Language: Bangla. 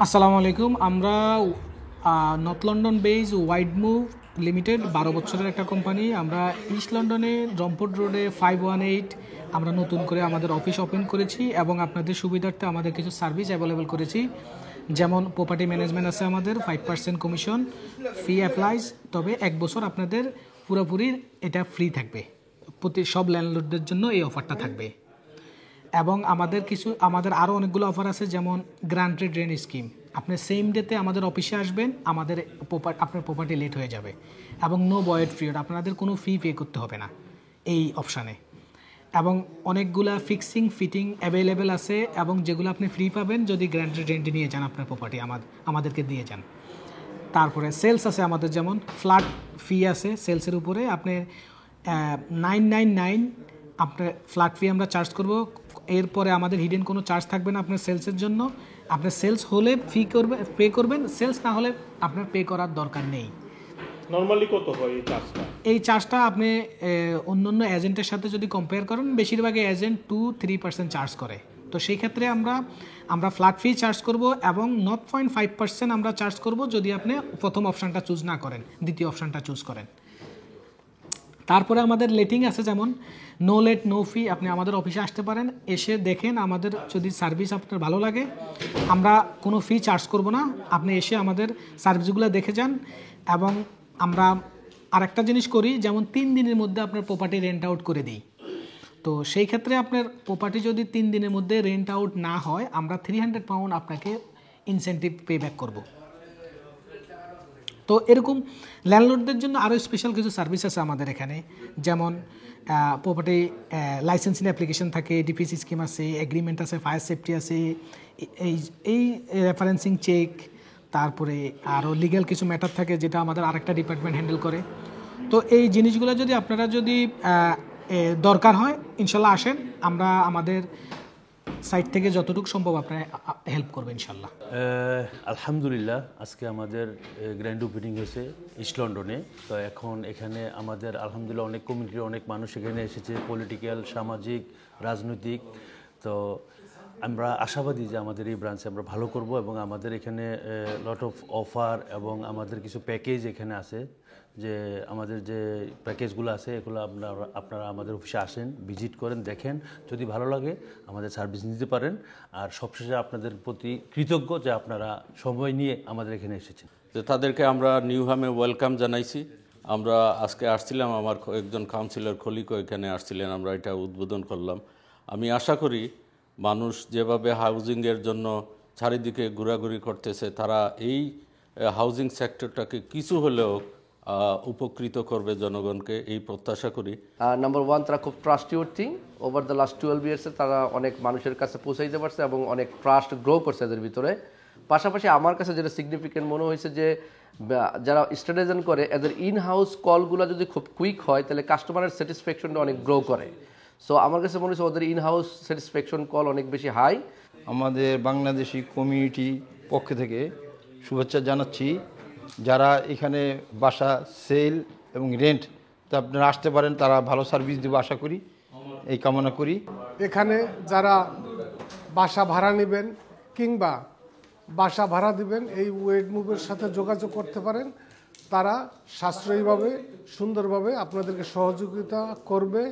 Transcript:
আসসালামু আলাইকুম। আমরা north London based wide move limited 12 বছরের একটা কোম্পানি। আমরা ইস্ট লন্ডনে রমফোর্ড রোডে 518 আমরা নতুন করে আমাদের অফিস ওপেন করেছি এবং আপনাদের সুবিধার্থে আমাদের কিছু সার্ভিস অ্যাভেলেবেল করেছি, যেমন প্রপার্টি ম্যানেজমেন্ট আছে আমাদের 5% কমিশন, ফি অ্যাপ্লাইজ, তবে 1 বছর আপনাদের পুরোপুরি এটা ফ্রি থাকবে। প্রতি সব ল্যান্ডলর্ডদের জন্য এই অফারটা থাকবে। এবং আমাদের আরও অনেকগুলো অফার আছে, যেমন গ্রান্টেড রেন্ট স্কিম। আপনি সেম ডেতে আমাদের অফিসে আসবেন, আপনার প্রপার্টি লেট হয়ে যাবে এবং নো ভয়েড পিরিয়ড, আপনাদের কোনো ফি পে করতে হবে না এই অপশানে। এবং অনেকগুলা ফিক্সিং ফিটিং অ্যাভেলেবেল আছে, এবং যেগুলো আপনি ফ্রি পাবেন যদি গ্রান্টেড রেন্টে নিয়ে যান আপনার প্রপার্টি আমাদেরকে দিয়ে যান। তারপরে সেলস আছে আমাদের, যেমন ফ্ল্যাট ফি আছে সেলসের উপরে। আপনি 999 আপনার ফ্ল্যাট ফি আমরা চার্জ করব। এরপরে আমাদের হিডেন কোনো চার্জ থাকবে না আপনার সেলসের জন্য। আপনার সেলস হলে পে করবেন, সেলস না হলে আপনার পে করার দরকার নেই। নরমালি কত হয় এই চার্জটা? এই চার্জটা আপনি অন্য এজেন্টের সাথে যদি কম্পেয়ার করেন, বেশিরভাগই এজেন্ট 2-3% চার্জ করে। তো সেই ক্ষেত্রে আমরা ফ্ল্যাট ফি চার্জ করব এবং 0.5% আমরা চার্জ করব যদি আপনি প্রথম অপশানটা চুজ না করেন, দ্বিতীয় অপশানটা চুজ করেন। তারপরে আমাদের লেটিং আছে, যেমন নো লেট নো ফি। আপনি আমাদের অফিসে আসতে পারেন, এসে দেখেন, আমাদের যদি সার্ভিস আপনার ভালো লাগে আমরা কোনো ফি চার্জ করব না। আপনি এসে আমাদের সার্ভিসগুলো দেখে যান। এবং আমরা আরেকটা জিনিস করি, যেমন 3 দিনের মধ্যে আপনার প্রপার্টি রেন্ট আউট করে দিই। তো সেই ক্ষেত্রে আপনার প্রপার্টি যদি 3 দিনের মধ্যে রেন্ট আউট না হয়, আমরা 300 পাউন্ড আপনাকে ইনসেন্টিভ পে ব্যাক করবো। তো এরকম ল্যান্ডলর্ডদের জন্য আরও স্পেশাল কিছু সার্ভিস আছে আমাদের এখানে, যেমন প্রপার্টি লাইসেন্সিং অ্যাপ্লিকেশন থাকে, ডিপিসি স্কিম আছে, এগ্রিমেন্ট আছে, ফায়ার সেফটি আছে, এই রেফারেন্সিং চেক, তারপরে আরও লিগ্যাল কিছু ম্যাটার থাকে যেটা আমাদের আরেকটা ডিপার্টমেন্ট হ্যান্ডেল করে। তো এই জিনিসগুলো যদি আপনারা দরকার হয়, ইনশাল্লাহ আসেন, আমরা আমাদের সাইট থেকে যতটুকু সম্ভব আপনার হেল্প করবে ইনশাল্লাহ। আলহামদুলিল্লাহ, আজকে আমাদের গ্র্যান্ড ওপেনিং হয়েছে ইস্ট লন্ডনে। তো এখন এখানে আমাদের আলহামদুলিল্লাহ অনেক কমিউনিটির অনেক মানুষ এখানে এসেছে, পলিটিক্যাল, সামাজিক, রাজনৈতিক। তো আমরা আশাবাদী যে আমাদের এই ব্রাঞ্চে আমরা ভালো করব এবং আমাদের এখানে লট অফ অফার এবং আমাদের কিছু প্যাকেজ এখানে আছে, যে আমাদের যে প্যাকেজগুলো আছে এগুলো আপনারা আমাদের অফিসে আসেন, ভিজিট করেন, দেখেন, যদি ভালো লাগে আমাদের সার্ভিস নিতে পারেন। আর সবশেষে আপনাদের প্রতি কৃতজ্ঞ যে আপনারা সময় নিয়ে আমাদের এখানে এসেছেন। তো তাদেরকে আমরা নিউহামে ওয়েলকাম জানাইছি। আমরা আজকে আসছিলাম, আমার একজন কাউন্সিলর খলিকও এখানে আসছিলেন, আমরা এটা উদ্বোধন করলাম। আমি আশা করি মানুষ যেভাবে হাউজিংয়ের জন্য চারিদিকে ঘোরাঘুরি করতেছে, তারা এই হাউজিং সেক্টরটাকে কিছু হলেও উপকৃত করবে জনগণকে, এই প্রত্যাশা করি। নাম্বার 1, তারা খুব ট্রাস্টওয়ার্থি। ওভার দ্য লাস্ট 12 ইয়ার্সে তারা অনেক মানুষের কাছে পৌঁছাইতে পারছে এবং অনেক ট্রাস্ট গ্রো করছে এদের ভিতরে। পাশাপাশি আমার কাছে যেটা সিগনিফিকেন্ট মনে হয়েছে, যে যারা স্ট্র্যাটেজন করে এদের ইন হাউস কলগুলো যদি খুব কুইক হয়, তাহলে কাস্টমারের স্যাটিসফ্যাকশনটা অনেক গ্রো করে। সো আমার কাছে মনে হচ্ছে ওদের ইন হাউস স্যাটিসফ্যাকশন কল অনেক বেশি হাই। আমাদের বাংলাদেশি কমিউনিটি পক্ষ থেকে শুভেচ্ছা জানাচ্ছি। যারা এখানে বাসা সেল এবং রেন্ট তা আপনারা আসতে পারেন, তারা ভালো সার্ভিস দেবো আশা করি, এই কামনা করি। এখানে যারা বাসা ভাড়া নেবেন কিংবা বাসা ভাড়া দিবেন, এই ওয়েড মুভের সাথে যোগাযোগ করতে পারেন। তারা সাশ্রয়ীভাবে সুন্দরভাবে আপনাদেরকে সহযোগিতা করবে।